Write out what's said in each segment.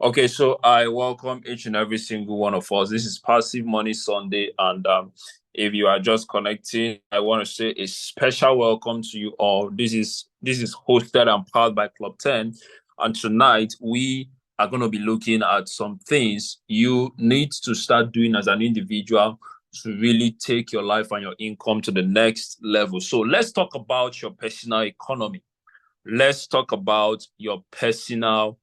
Okay, so I welcome each and every single one of us. This is Passive Money Sunday, and if you are just connecting, I want to say a special welcome to you all. This is hosted and powered by Club 10, and tonight we are going to be looking at some things you need to start doing as an individual to really take your life and your income to the next level. So let's talk about your personal economy. Let's talk about your personal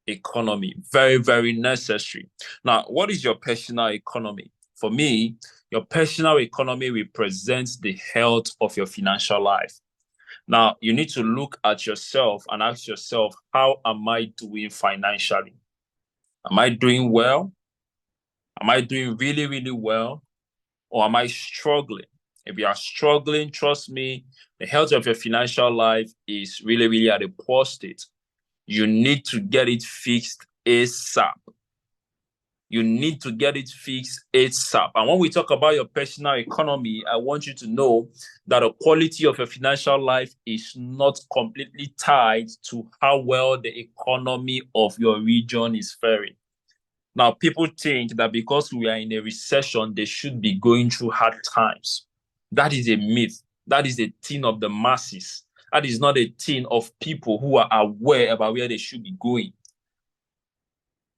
economy. Very, very necessary. Now, what is your personal economy? For me, your personal economy represents the health of your financial life. Now, you need to look at yourself and ask yourself, how am I doing financially? Am I doing well? Am I doing really, really well? Or am I struggling? If you are struggling, trust me, the health of your financial life is really, really at a poor state. You need to get it fixed ASAP. You need to get it fixed ASAP. And when we talk about your personal economy, I want you to know that the quality of your financial life is not completely tied to how well the economy of your region is faring. Now, people think that because we are in a recession, they should be going through hard times. That is a myth. That is a thing of the masses. That is not a thing of people who are aware about where they should be going.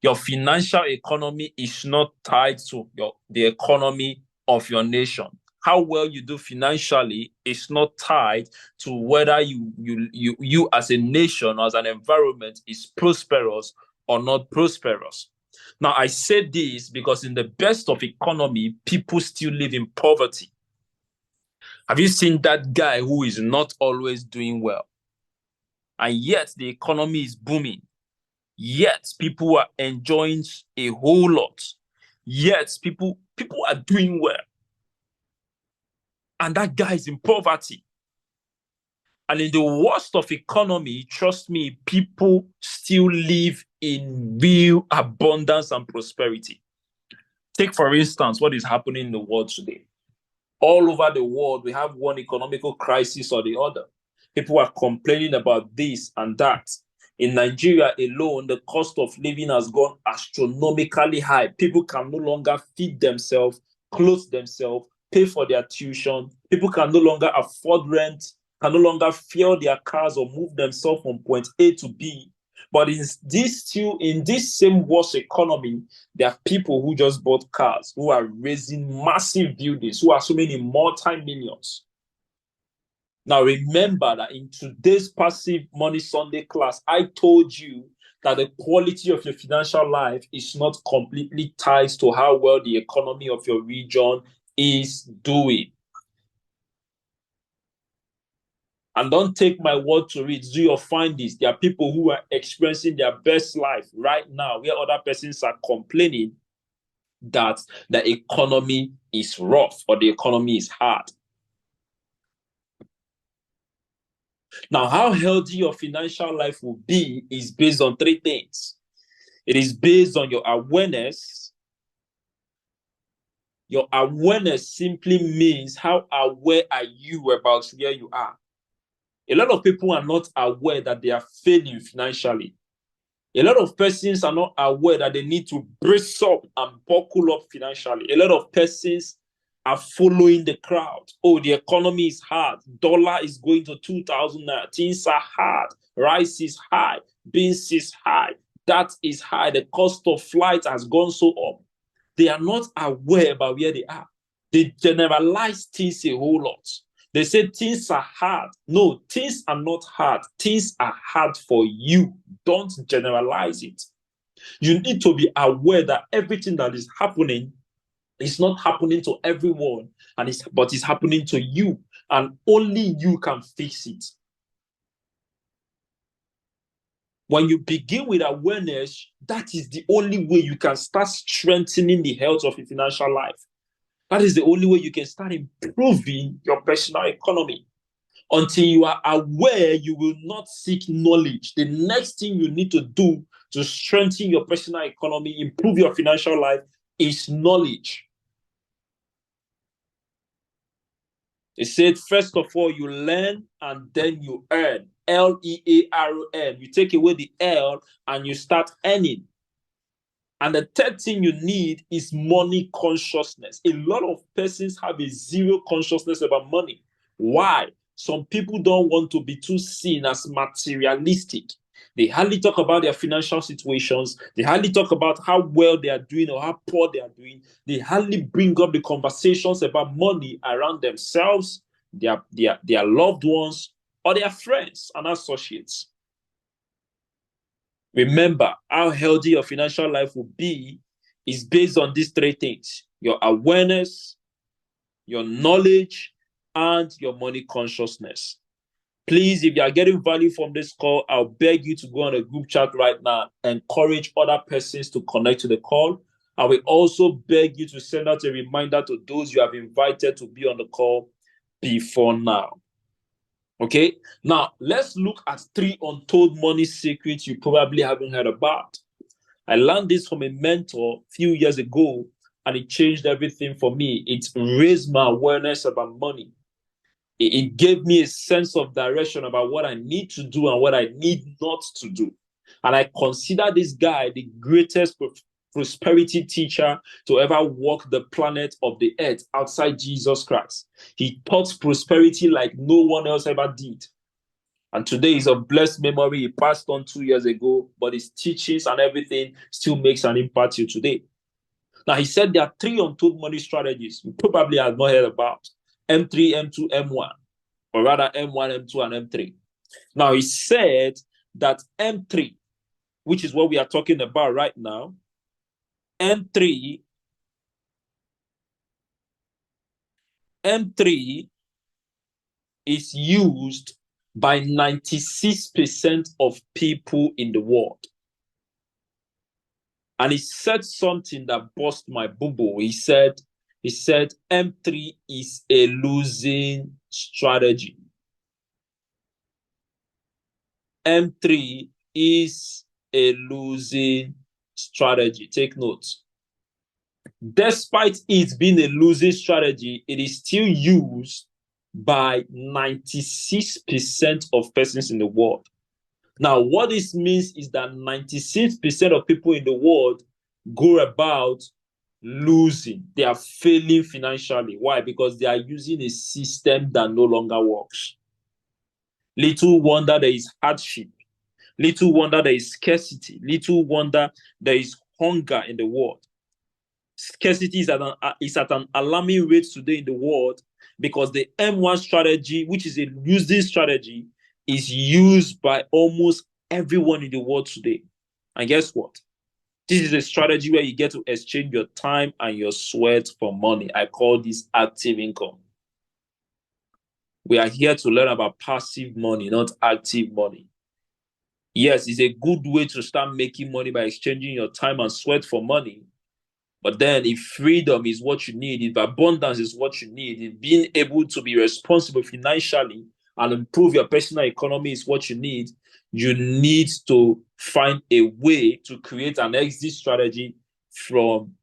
Your financial economy is not tied to the economy of your nation. How well you do financially is not tied to whether you as a nation or as an environment is prosperous or not prosperous. Now, I say this because in the best of economy, people still live in poverty. Have you seen that guy who is not always doing well? And yet the economy is booming. Yet people are enjoying a whole lot. Yet people are doing well. And that guy is in poverty. And in the worst of economy, trust me, people still live in real abundance and prosperity. Take, for instance, what is happening in the world today. All over the world, we have one economical crisis or the other. People are complaining about this and that. In Nigeria alone, the cost of living has gone astronomically high. People can no longer feed themselves, clothe themselves, pay for their tuition. People can no longer afford rent, can no longer fuel their cars or move themselves from point A to B. But in this same worse economy, there are people who just bought cars, who are raising massive buildings, who are so many multi-millions. Now, remember that in today's Passive Money Sunday class, I told you that the quality of your financial life is not completely tied to how well the economy of your region is doing. And don't take my word to it. Do your findings. There are people who are experiencing their best life right now, where other persons are complaining that the economy is rough or the economy is hard. Now, how healthy your financial life will be is based on three things. It is based on your awareness. Your awareness simply means how aware are you about where you are. A lot of people are not aware that they are failing financially. A lot of persons are not aware that they need to brace up and buckle up financially. A lot of persons are following the crowd. Oh, the economy is hard. Dollar is going to 2,000 naira. Things are hard. Rice is high. Beans is high. That is high. The cost of flight has gone so up. They are not aware about where they are. They generalize things a whole lot. They say things are hard. No, things are not hard. Things are hard for you. Don't generalize it. You need to be aware that everything that is happening is not happening to everyone, but it's happening to you, and only you can fix it. When you begin with awareness, that is the only way you can start strengthening the health of your financial life. That is the only way you can start improving your personal economy. Until you are aware, you will not seek knowledge. The next thing you need to do to strengthen your personal economy, improve your financial life, is knowledge. It said, first of all, you learn and then you earn. Learn. You take away the L and you start earning. And the third thing you need is money consciousness. A lot of persons have a zero consciousness about money. Why? Some people don't want to be too seen as materialistic. They hardly talk about their financial situations. They hardly talk about how well they are doing or how poor they are doing. They hardly bring up the conversations about money around themselves, their loved ones, or their friends and associates. Remember, how healthy your financial life will be is based on these three things: your awareness, your knowledge, and your money consciousness. Please, if you are getting value from this call, I'll beg you to go on a group chat right now, encourage other persons to connect to the call. I will also beg you to send out a reminder to those you have invited to be on the call before now. Okay, now let's look at 3 untold money secrets you probably haven't heard about. I learned this from a mentor a few years ago, and it changed everything for me. It raised my awareness about money. It gave me a sense of direction about what I need to do and what I need not to do. And I consider this guy the greatest prosperity teacher to ever walk the planet of the earth outside Jesus Christ. He taught prosperity like no one else ever did. And today is a blessed memory. He passed on 2 years ago, but his teachings and everything still makes an impact to today. Now, he said there are 3 untold money strategies you probably have not heard about: M3, M2, M1, or rather M1, M2, and M3. Now, he said that M3, which is what we are talking about right now, M3 is used by 96% of people in the world. And he said something that burst my bubble. He said M3 is a losing strategy. M3 is a losing strategy. Take note. Despite it being a losing strategy, it is still used by 96% of persons in the world. Now, what this means is that 96% of people in the world go about losing. They are failing financially. Why? Because they are using a system that no longer works. Little wonder there is hardship. Little wonder there is scarcity. Little wonder there is hunger in the world. Scarcity is at an alarming rate today in the world because the M1 strategy, which is a losing strategy, is used by almost everyone in the world today. And guess what? This is a strategy where you get to exchange your time and your sweat for money. I call this active income. We are here to learn about passive money, not active money. Yes, it's a good way to start making money by exchanging your time and sweat for money. But then if freedom is what you need, if abundance is what you need, if being able to be responsible financially and improve your personal economy is what you need to find a way to create an exit strategy from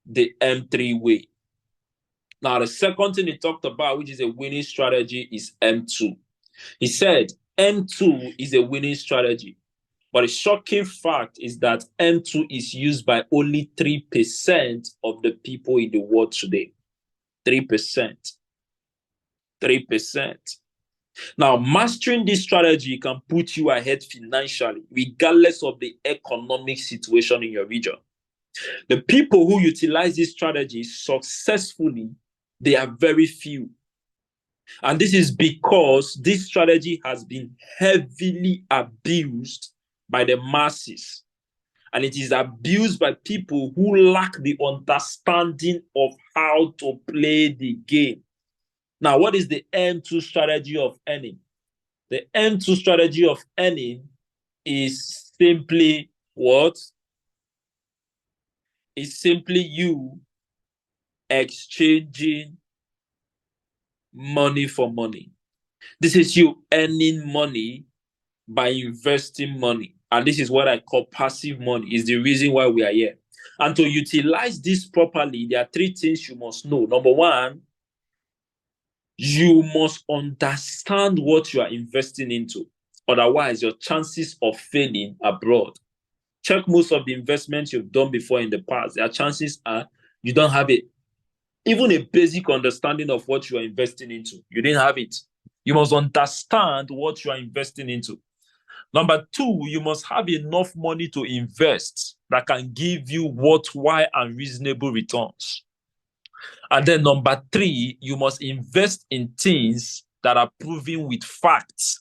the M3 way. Now, the second thing he talked about, which is a winning strategy, is M2. He said M2 is a winning strategy. But a shocking fact is that M2 is used by only 3% of the people in the world today. 3%. 3%. Now, mastering this strategy can put you ahead financially, regardless of the economic situation in your region. The people who utilize this strategy successfully, they are very few. And this is because this strategy has been heavily abused by the masses. And it is abused by people who lack the understanding of how to play the game. Now, what is the M2 strategy of earning? The M2 strategy of earning is simply what? It's simply you exchanging money for money. This is you earning money by investing money. And this is what I call passive money. Is the reason why we are here. And to utilize this properly, there are 3 things you must know. Number 1, you must understand what you are investing into. Otherwise, your chances of failing are broad. Check most of the investments you've done before in the past. Their chances are you don't have even a basic understanding of what you are investing into. You didn't have it. You must understand what you are investing into. Number two, you must have enough money to invest that can give you worthwhile and reasonable returns. And then number three, you must invest in things that are proven with facts,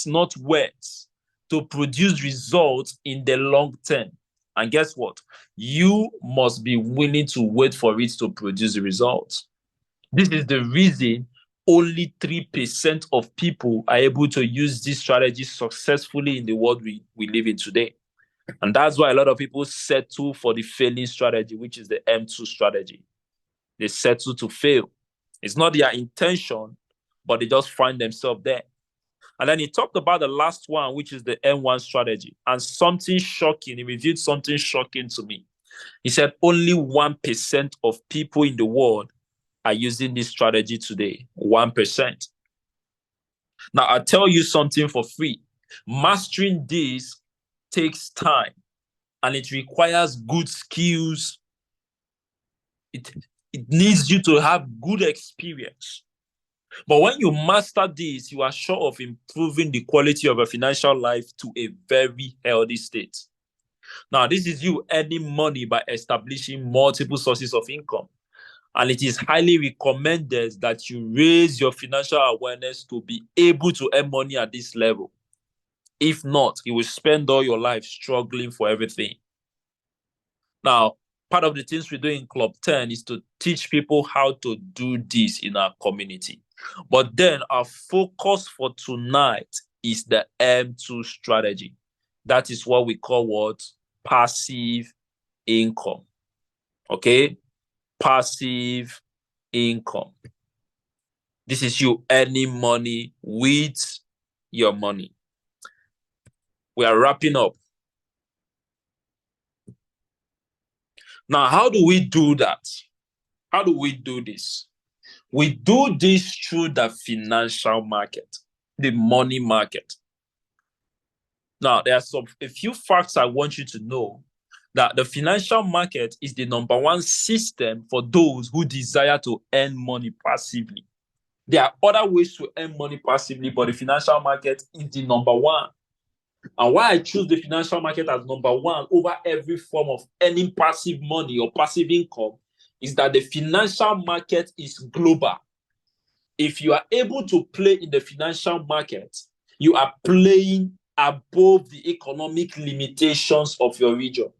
not words, to produce results in the long term. And guess what? You must be willing to wait for it to produce the results. This is the reason only 3% of people are able to use this strategy successfully in the world we live in today. And that's why a lot of people settle for the failing strategy, which is the M2 strategy. They settle to fail. It's not their intention, but they just find themselves there. And then he talked about the last one, which is the M1 strategy. And something shocking, he revealed something shocking to me. He said only 1% of people in the world are using this strategy today. 1%. Now, I'll tell you something for free. Mastering this takes time and it requires good skills. It needs you to have good experience. But when you master this, you are sure of improving the quality of your financial life to a very healthy state. Now, this is you earning money by establishing multiple sources of income. And it is highly recommended that you raise your financial awareness to be able to earn money at this level. If not, you will spend all your life struggling for everything. Now, part of the things we do in Club 10 is to teach people how to do this in our community. But then our focus for tonight is the M2 strategy. That is what we call what? Passive income. Okay? Passive income. This is you earning money with your money. We are wrapping up. Now, how do we do that? How do we do this? We do this through the financial market, the money market. Now, there are a few facts I want you to know that the financial market is the number one system for those who desire to earn money passively. There are other ways to earn money passively, but the financial market is the number one. And why I choose the financial market as number one over every form of earning passive money or passive income is that the financial market is global. If you are able to play in the financial market, you are playing above the economic limitations of your region.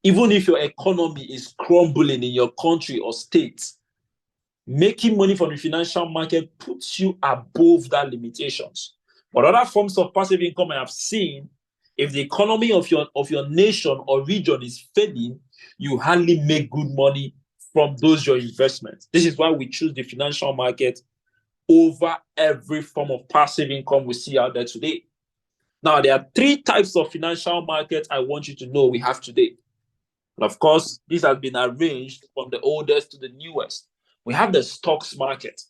Even if your economy is crumbling in your country or state, making money from the financial market puts you above that limitations. But other forms of passive income I have seen, if the economy of your nation or region is failing, you hardly make good money from those your investments. This is why we choose the financial market over every form of passive income we see out there today. Now, there are three types of financial markets I want you to know we have today. And of course, this has been arranged from the oldest to the newest. We have the stocks market.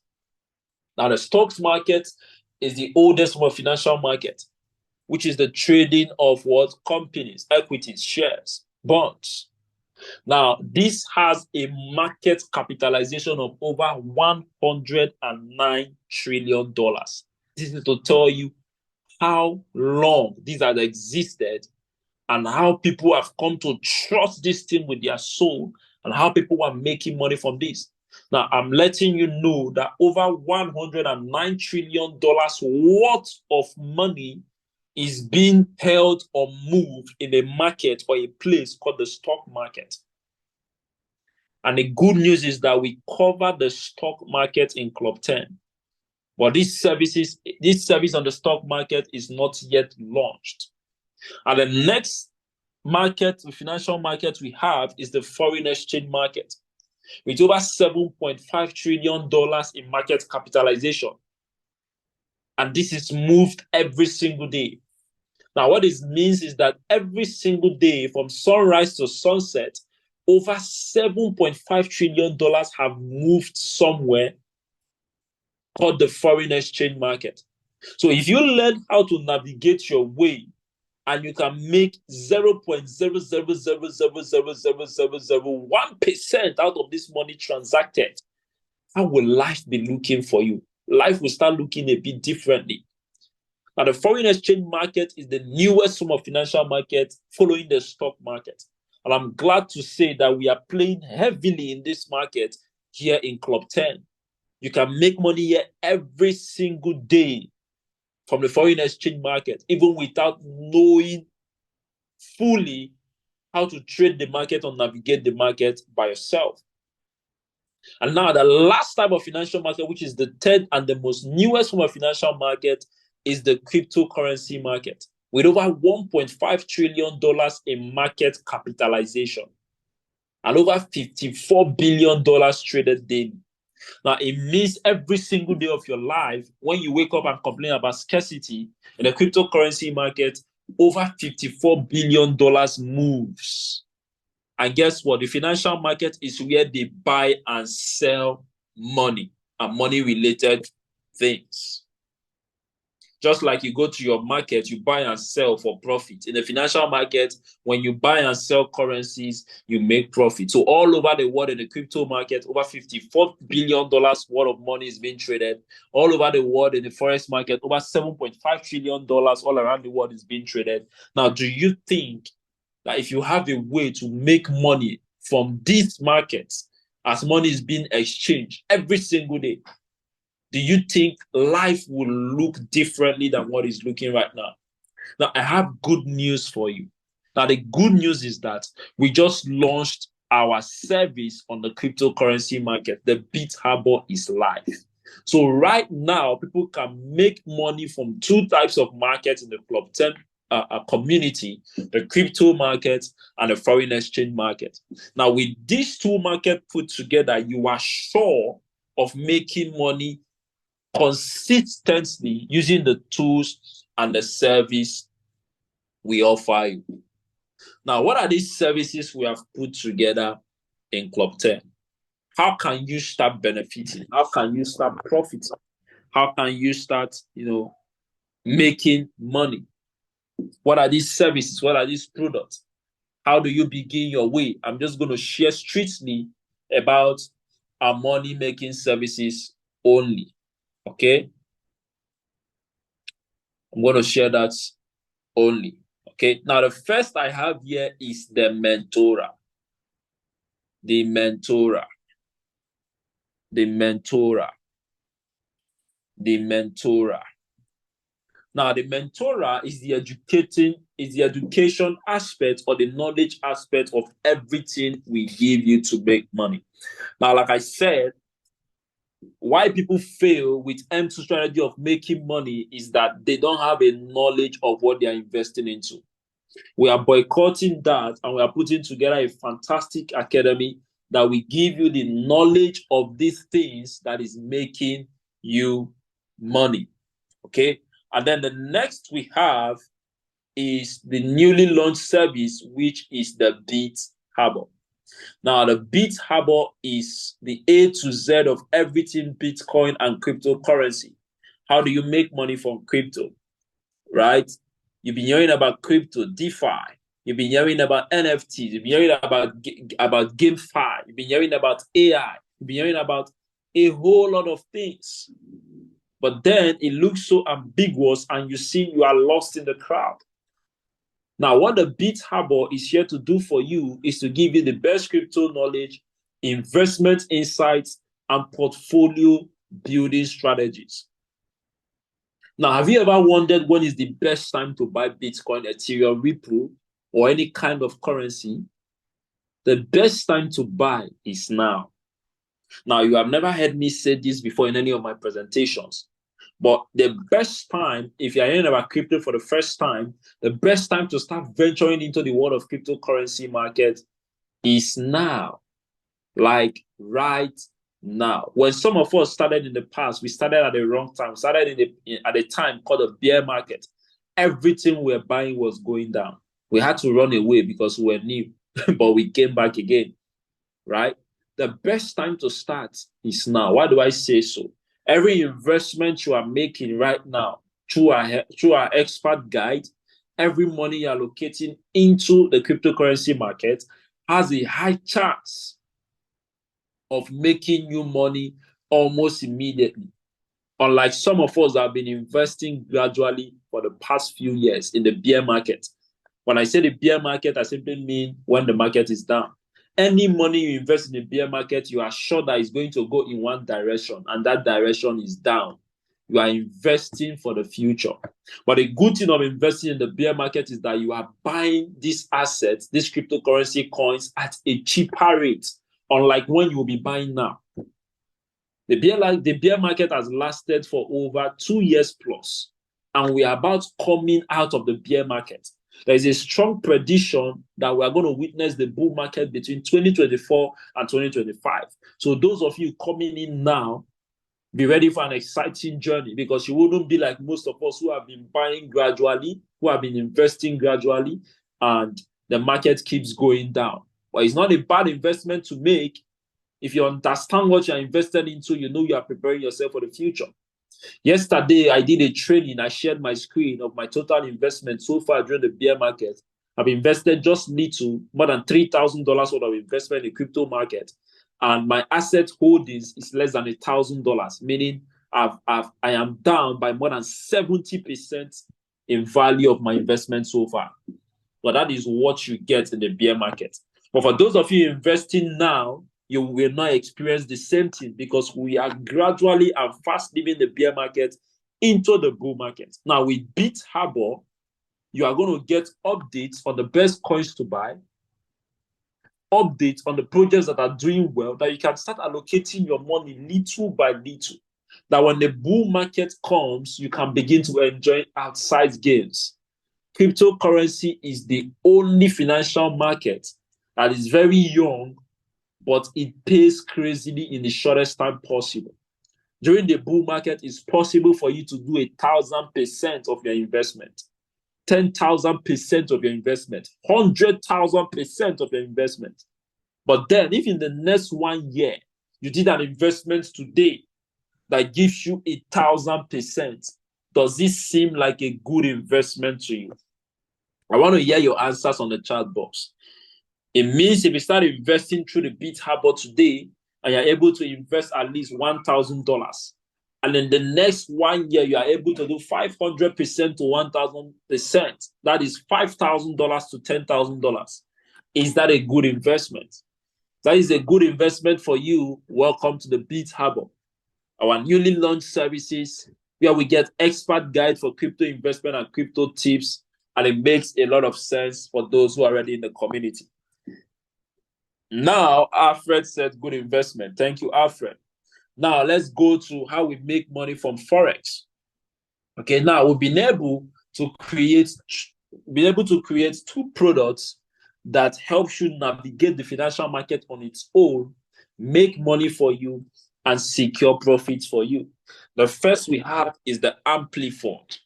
Now, the stocks market is the oldest form of financial market, which is the trading of what? Companies, equities, shares, bonds. Now, this has a market capitalization of over $109 trillion. This is to tell you how long these have existed and how people have come to trust this thing with their soul and how people are making money from this. Now, I'm letting you know that over $109 trillion worth of money is being held or moved in a market or a place called the stock market. And the good news is that we cover the stock market in Club 10. But this service on the stock market is not yet launched. And the next market, the financial market we have is the foreign exchange market, with over $7.5 trillion in market capitalization. And this is moved every single day. Now, what this means is that every single day from sunrise to sunset, over $7.5 trillion have moved somewhere called the foreign exchange market. So if you learn how to navigate your way and you can make 0.000000001% out of this money transacted, how will life be looking for you? Life will start looking a bit differently. Now, the foreign exchange market is the newest form of financial market following the stock market. And I'm glad to say that we are playing heavily in this market here in Club 10. You can make money here every single day from the foreign exchange market, even without knowing fully how to trade the market or navigate the market by yourself. And now the last type of financial market, which is the third and the most newest form of financial market, is the cryptocurrency market, with over $1.5 trillion in market capitalization and over $54 billion traded daily. Now, it means every single day of your life, when you wake up and complain about scarcity in the cryptocurrency market, over $54 billion moves. And guess what? The financial market is where they buy and sell money and money-related things. Just like you go to your market, you buy and sell for profit. In the financial market, when you buy and sell currencies, you make profit. So all over the world in the crypto market, over $54 billion worth of money is being traded. All over the world in the forex market, over $7.5 trillion all around the world is being traded. Now, do you think that if you have a way to make money from these markets as money is being exchanged every single day, do you think life will look differently than what is looking right now? Now, I have good news for you. Now, the good news is that we just launched our service on the cryptocurrency market. The Bit Harbor is live. So right now, people can make money from two types of markets in the Club 10 community, the crypto market and the foreign exchange market. Now, with these two markets put together, you are sure of making money consistently using the tools and the service we offer you. Now, what are these services we have put together in Club 10? How can you start benefiting? How can you start profiting? How can you start, making money? What are these services? What are these products? How do you begin your way? I'm just going to share strictly about our money-making services only. Okay, I'm going to share that only. Okay, now the first I have here is the Mentora. The Mentora. The Mentora. The Mentora. Now, the Mentora is the education aspect or the knowledge aspect of everything we give you to make money. Now, like I said, why people fail with M2 strategy of making money is that they don't have a knowledge of what they are investing into. We are boycotting that, and we are putting together a fantastic academy that will give you the knowledge of these things that is making you money. Okay? And then the next we have is the newly launched service, which is the Bit Harbor. Now, the Bit Harbor is the A to Z of everything Bitcoin and cryptocurrency. How do you make money from crypto, right? You've been hearing about crypto, DeFi. You've been hearing about NFTs. You've been hearing about GameFi. You've been hearing about AI. You've been hearing about a whole lot of things. But then it looks so ambiguous and you see you are lost in the crowd. Now, what the Bit Harbor is here to do for you is to give you the best crypto knowledge, investment insights, and portfolio building strategies. Now, have you ever wondered when is the best time to buy Bitcoin, Ethereum, Ripple, or any kind of currency? The best time to buy is now. Now, you have never heard me say this before in any of my presentations, but the best time, if you're hearing about crypto for the first time, the best time to start venturing into the world of cryptocurrency market is now, like right now. When some of us started in the past, we started at the wrong time. We started at a time called a bear market. Everything we were buying was going down. We had to run away because we were new, but we came back again, right? The best time to start is now. Why do I say so? Every investment you are making right now through our expert guide every money you're allocating into the cryptocurrency market has a high chance of making you money almost immediately. Unlike some of us that have been investing gradually for the past few years in the bear market. When I say the bear market, I simply mean when the market is down. Any money you invest in the bear market, you are sure that it's going to go in one direction, and that direction is down. You are investing for the future. But the good thing of investing in the bear market is that you are buying these assets, these cryptocurrency coins, at a cheaper rate, unlike when you will be buying now. The bear market has lasted for over 2 years plus, and we are about coming out of the bear market. There is a strong prediction that we are going to witness the bull market between 2024 and 2025. So those of you coming in now, be ready for an exciting journey, because you wouldn't be like most of us who have been buying gradually, who have been investing gradually, and the market keeps going down. But it's not a bad investment to make. If you understand what you're invested into, you know you are preparing yourself for the future. Yesterday, I did a training. I shared my screen of my total investment so far during the bear market. I've invested just little, more than $3,000 worth of investment in the crypto market. And my asset holdings is less than $1,000, meaning I am down by more than 70% in value of my investment so far. But that is what you get in the bear market. But for those of you investing now, you will not experience the same thing, because we are gradually and fast leaving the bear market into the bull market. Now, with BitHarbor, you are going to get updates on the best coins to buy, updates on the projects that are doing well, that you can start allocating your money little by little. That when the bull market comes, you can begin to enjoy outside gains. Cryptocurrency is the only financial market that is very young, but it pays crazily in the shortest time possible. During the bull market, it's possible for you to do 1,000% of your investment, 10,000% of your investment, 100,000% of your investment. But then, if in the next 1 year you did an investment today that gives you 1,000%, does this seem like a good investment to you? I want to hear your answers on the chat box. It means if you start investing through the BitHarbor today and you're able to invest at least $1,000, and in the next 1 year you are able to do 500% to 1,000%, that is $5,000 to $10,000. Is that a good investment? That is a good investment for you. Welcome to the BitHarbor, our newly launched services where we get expert guide for crypto investment and crypto tips, and it makes a lot of sense for those who are already in the community. Now, Alfred said good investment. Thank you, Alfred. Now, let's go to how we make money from Forex. Okay, now we've been able to create 2 products that helps you navigate the financial market on its own, make money for you, and secure profits for you. The first we have is the Amplifund.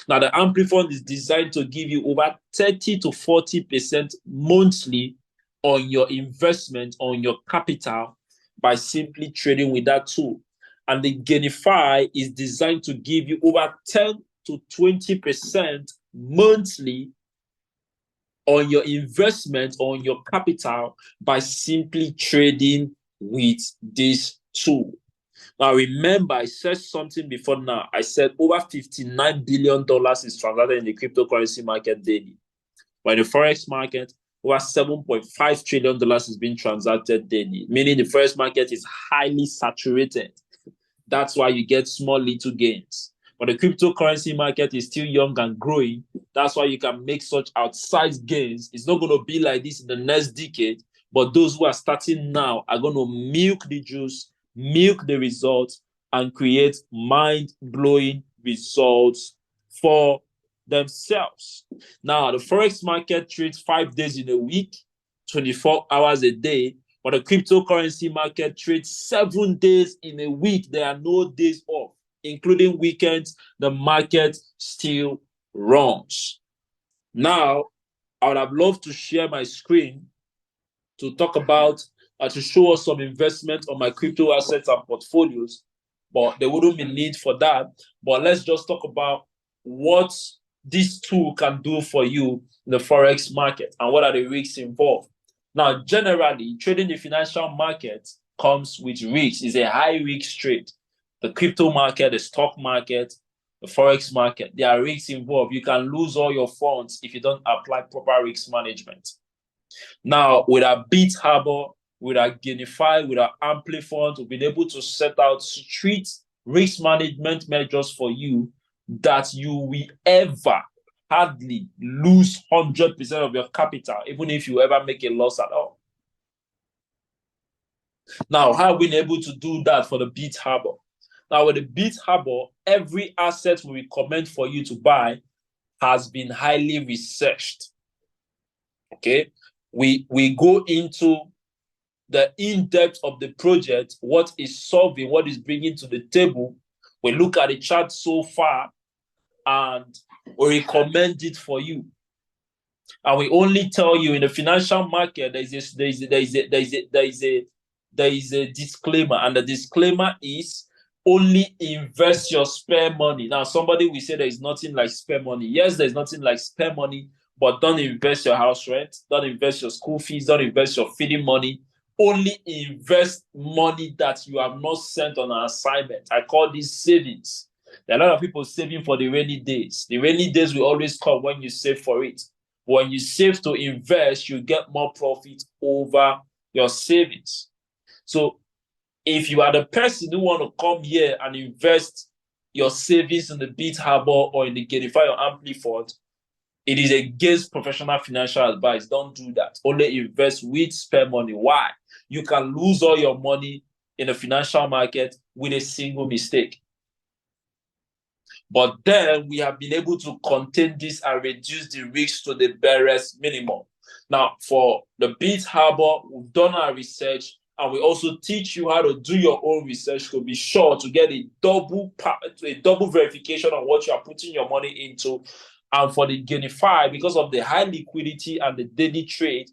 Now, the Amplifund is designed to give you over 30 to 40% monthly on your investment, on your capital, by simply trading with that tool. And the Gainify is designed to give you over 10 to 20% monthly on your investment, on your capital, by simply trading with this tool. Now, remember, I said something before now. I said over $59 billion is transacted in the cryptocurrency market daily. But in the Forex market, over $7.5 trillion is being transacted daily, meaning the Forex market is highly saturated. That's why you get small little gains. But the cryptocurrency market is still young and growing. That's why you can make such outsized gains. It's not going to be like this in the next decade, but those who are starting now are going to milk the juice, milk the results, and create mind-blowing results for themselves. Now, the Forex market trades 5 days in a week, 24 hours a day, but the cryptocurrency market trades 7 days in a week. There are no days off, including weekends. The market still runs. Now, I would have loved to share my screen to talk about, to show us some investment on my crypto assets and portfolios, but there wouldn't be need for that. But let's just talk about what this tool can do for you in the Forex market and what are the risks involved. Now, generally, trading the financial market comes with risks. It's a high risk trade. The crypto market, the stock market, the Forex market, there are risks involved. You can lose all your funds if you don't apply proper risk management. Now, with our Beat Harbor, with our Gainify, with our Amplifund, we've been able to set out strict risk management measures for you that you will ever hardly lose 100% of your capital, even if you ever make a loss at all. Now, how have we been able to do that for the Beat Harbor? Now, with the Beat Harbor, every asset we recommend for you to buy has been highly researched. Okay? We go into the in-depth of the project, what is solving, what is bringing to the table. We look at the chart so far and we recommend it for you. And we only tell you in the financial market, there is a disclaimer, and the disclaimer is only invest your spare money. Now, somebody will say there is nothing like spare money. Yes, there's nothing like spare money, but don't invest your house rent, don't invest your school fees, don't invest your feeding money. Only invest money that you have not sent on an assignment. I call this savings. There are a lot of people saving for the rainy days. The rainy days will always come when you save for it. When you save to invest, you get more profit over your savings. So if you are the person who want to come here and invest your savings in the Beat Harbor or in the Gainify or Amplifund, it is against professional financial advice. Don't do that. Only invest with spare money. Why? You can lose all your money in the financial market with a single mistake. But then we have been able to contain this and reduce the risk to the barest minimum. Now, for the Beat Harbor, we've done our research, and we also teach you how to do your own research to be sure to get a double verification on what you are putting your money into. And for the Gainify, because of the high liquidity and the daily trade,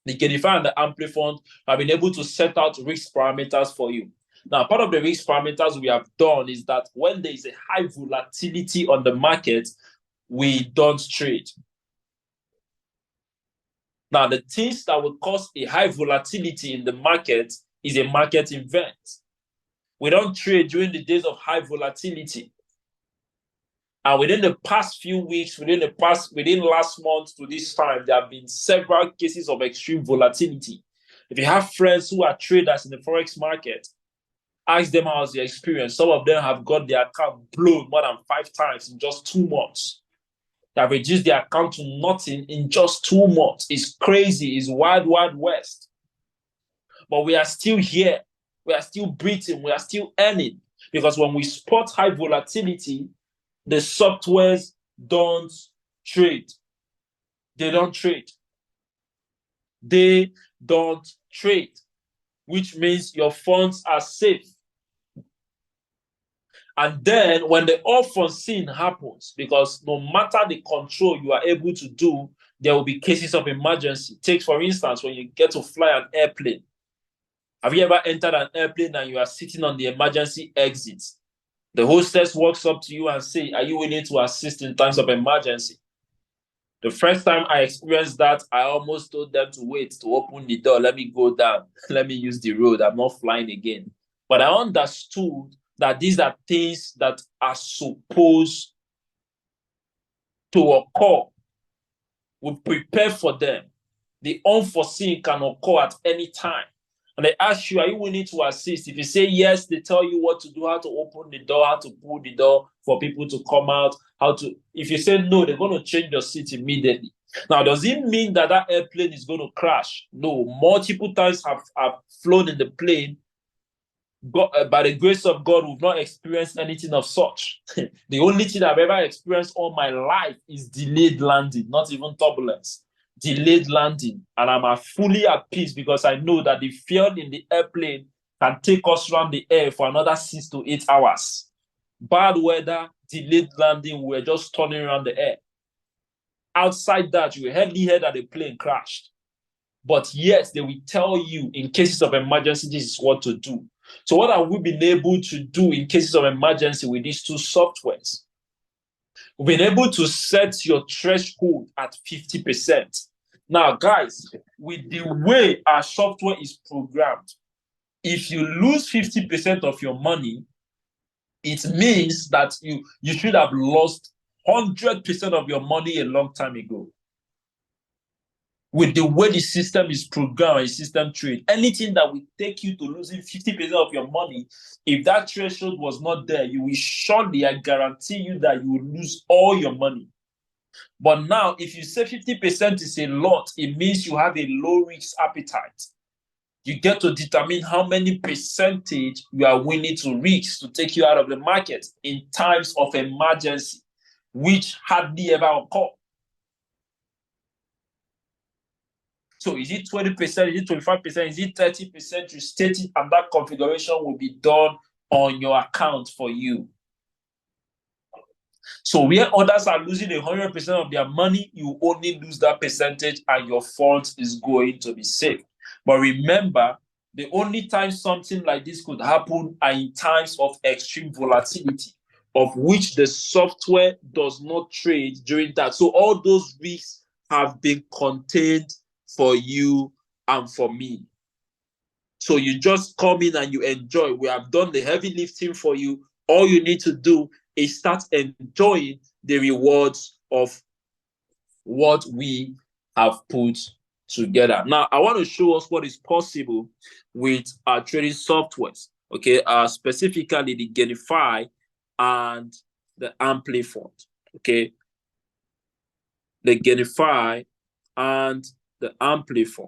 the Gainify and the Amplifund have been able to set out risk parameters for you. Now, part of the risk parameters we have done is that when there is a high volatility on the market, we don't trade. Now, the things that will cause a high volatility in the market is a market event. We don't trade during the days of high volatility. And within the past few weeks, within last month to this time, there have been several cases of extreme volatility. If you have friends who are traders in the Forex market, ask them how's their experience. Some of them have got their account blown more than 5 times in just 2 months. They have reduced their account to nothing in just 2 months. It's crazy. It's wild, wild west. But we are still here. We are still breathing. We are still earning. Because when we spot high volatility, the softwares don't trade. They don't trade. They don't trade, which means your funds are safe. And then when the unforeseen happens, because no matter the control you are able to do, there will be cases of emergency. Take, for instance, when you get to fly an airplane. Have you ever entered an airplane and you are sitting on the emergency exit? The hostess walks up to you and says, "Are you willing to assist in times of emergency?" The first time I experienced that, I almost told them to wait, to open the door. Let me go down. Let me use the road. I'm not flying again. But I understood that these are things that are supposed to occur. We prepare for them. The unforeseen can occur at any time. And they ask you, are you willing to assist? If you say yes, they tell you what to do, how to open the door, how to pull the door for people to come out, how to... If you say no, they're going to change your seat immediately. Now, does it mean that that airplane is going to crash? No. Multiple times have flown in the plane. By the grace of God, we've not experienced anything of such. The only thing I've ever experienced all my life is delayed landing, not even turbulence. Delayed landing. And I'm fully at peace because I know that the fuel in the airplane can take us around the air for another 6 to 8 hours. Bad weather, delayed landing, we're just turning around the air. Outside that, you hardly heard that the plane crashed. But yes, they will tell you in cases of emergency, this is what to do. So what have we been able to do in cases of emergency with these two softwares? We've been able to set your threshold at 50%. Now, guys, with the way our software is programmed, if you lose 50% of your money, it means that you should have lost 100% of your money a long time ago. With the way the system is programmed and system trade, anything that will take you to losing 50% of your money, if that threshold was not there, you will surely, I guarantee you that you will lose all your money. But now, if you say 50% is a lot, it means you have a low risk appetite. You get to determine how many percentage you are willing to risk to take you out of the market in times of emergency, which hardly ever occur. So is it 20%, is it 25%, is it 30%? You state it, and that configuration will be done on your account for you. So where others are losing 100% of their money, you only lose that percentage and your funds is going to be safe. But remember, the only time something like this could happen are in times of extreme volatility, of which the software does not trade during that. So all those risks have been contained for you and for me. So you just come in and you enjoy. We have done the heavy lifting for you. All you need to do is start enjoying the rewards of what we have put together. Now, I want to show us what is possible with our trading softwares, okay? Specifically the Genify and the Amplify, okay? The Genify and the Amplify.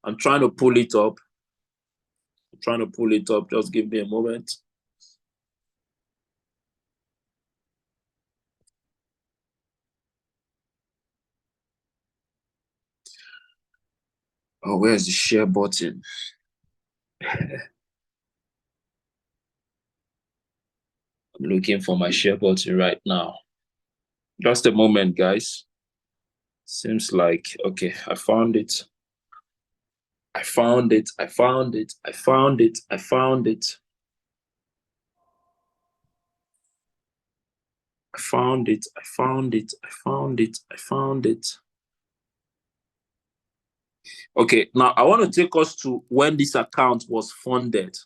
I'm trying to pull it up. Just give me a moment. Oh, where's the share button? I'm looking for my share button right now. Just a moment, guys. Seems like, okay, I found it. I found it. Okay, now I want to take us to when this account was funded.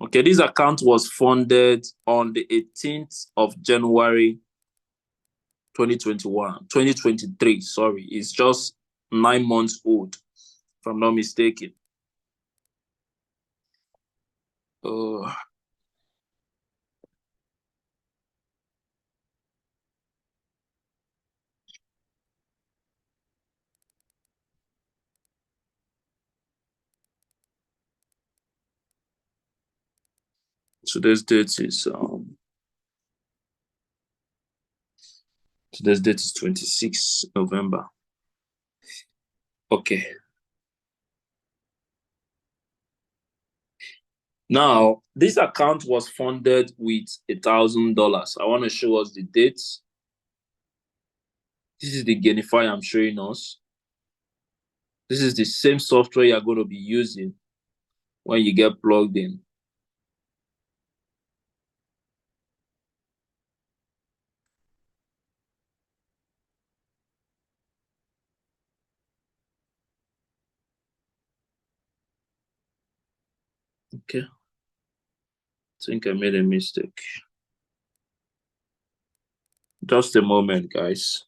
Okay, this account was funded on the 18th of January 2023, sorry. It's just 9 months old, if I'm not mistaken. Today's date is 26 November. Okay. Now, this account was funded with $1,000. I want to show us the dates. This is the Genify I'm showing us. This is the same software you're going to be using when you get plugged in. Okay. I think I made a mistake. Just a moment, guys.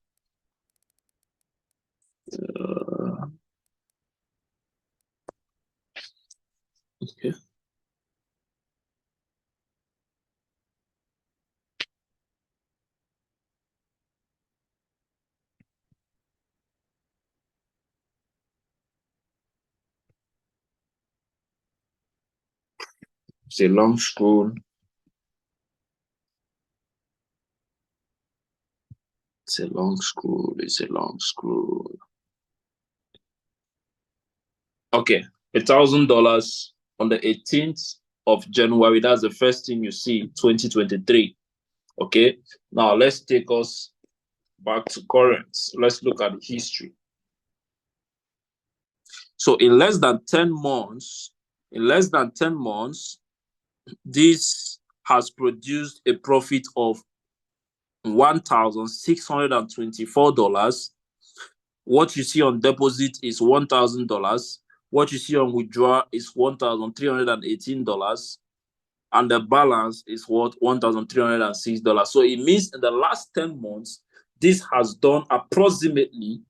Okay. It's a long scroll. It's a long scroll. Okay, $1,000 on the 18th of January. That's the first thing you see, 2023. Okay, now let's take us back to current. Let's look at the history. So in less than 10 months, this has produced a profit of $1,624. What you see on deposit is $1,000. What you see on withdrawal is $1,318. And the balance is what? $1,306. So it means in the last 10 months, this has done approximately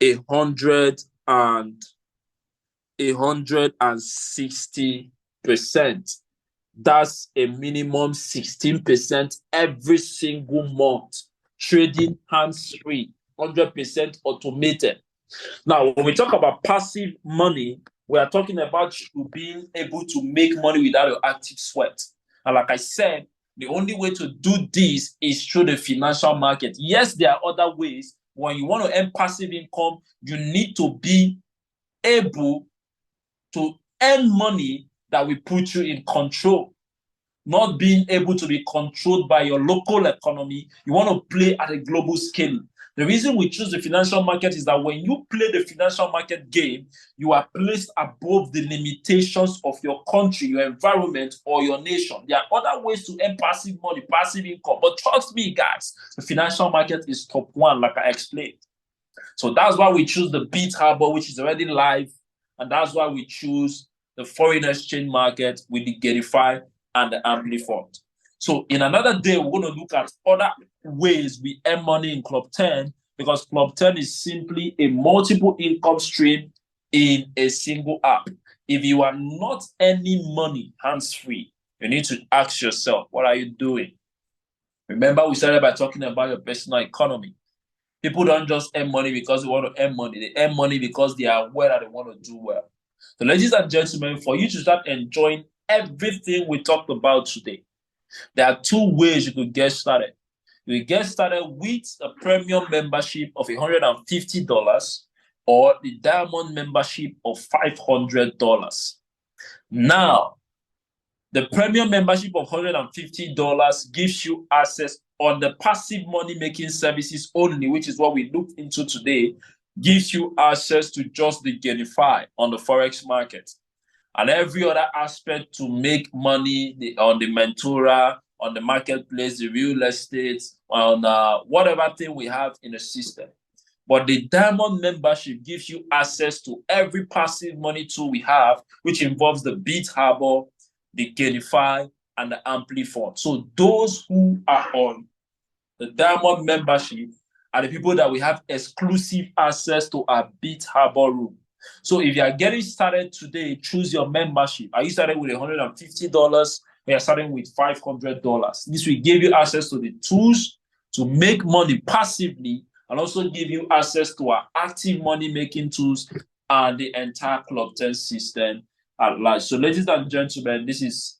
160%. That's a minimum 16% every single month. Trading hands-free, 100% automated. Now, when we talk about passive money, we are talking about you being able to make money without your active sweat. And like I said, the only way to do this is through the financial market. Yes, there are other ways. When you want to earn passive income, you need to be able to earn money that will put you in control. Not being able to be controlled by your local economy. You want to play at a global scale. The reason we choose the financial market is that when you play the financial market game, you are placed above the limitations of your country, your environment, or your nation. There are other ways to earn passive money, passive income. But trust me, guys, the financial market is top one, like I explained. So that's why we choose the Beat Harbor, which is already live. And that's why we choose the foreign exchange market with the Verify and the Amplify. So in another day, we're going to look at other ways we earn money in Club 10, because Club 10 is simply a multiple income stream in a single app. If you are not earning money hands-free, you need to ask yourself, what are you doing? Remember, we started by talking about your personal economy. People don't just earn money because they want to earn money. They earn money because they are aware that they want to do well. So ladies and gentlemen, for you to start enjoying everything we talked about today, there are two ways you could get started. You will get started with a premium membership of $150 or the diamond membership of $500. Now, the premium membership of $150 gives you access on the passive money-making services only, which is what we looked into today, gives you access to just the Verify on the Forex market. And every other aspect to make money on the Mentora, on the marketplace, the real estate, on whatever thing we have in the system. But the Diamond membership gives you access to every passive money tool we have, which involves the Beat Harbor, the Verify, and the Amplify. So those who are on the Diamond membership are the people that we have exclusive access to our Beat Harbor room. So if you are getting started today, choose your membership. Are you starting with $150? Or you're starting with $500? This will give you access to the tools to make money passively, and also give you access to our active money-making tools and the entire Club 10 system at large. So ladies and gentlemen, this is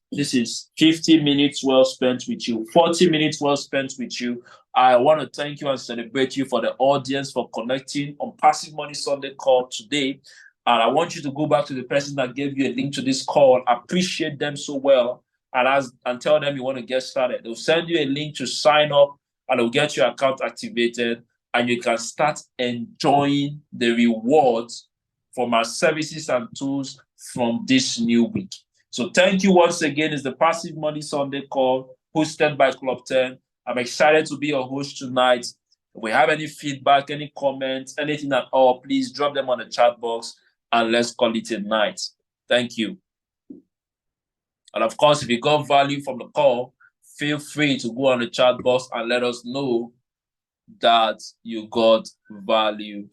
50 minutes well spent with you, 40 minutes well spent with you. I want to thank you and celebrate you for the audience for connecting on Passive Money Sunday call today. And I want you to go back to the person that gave you a link to this call. Appreciate them so well. And tell them you want to get started. They'll send you a link to sign up, and they'll get your account activated, and you can start enjoying the rewards from our services and tools from this new week. So thank you once again. It's the Passive Money Sunday call hosted by Club 10. I'm excited to be your host tonight. If we have any feedback, any comments, anything at all, please drop them on the chat box and let's call it a night. Thank you. And of course, if you got value from the call, feel free to go on the chat box and let us know that you got value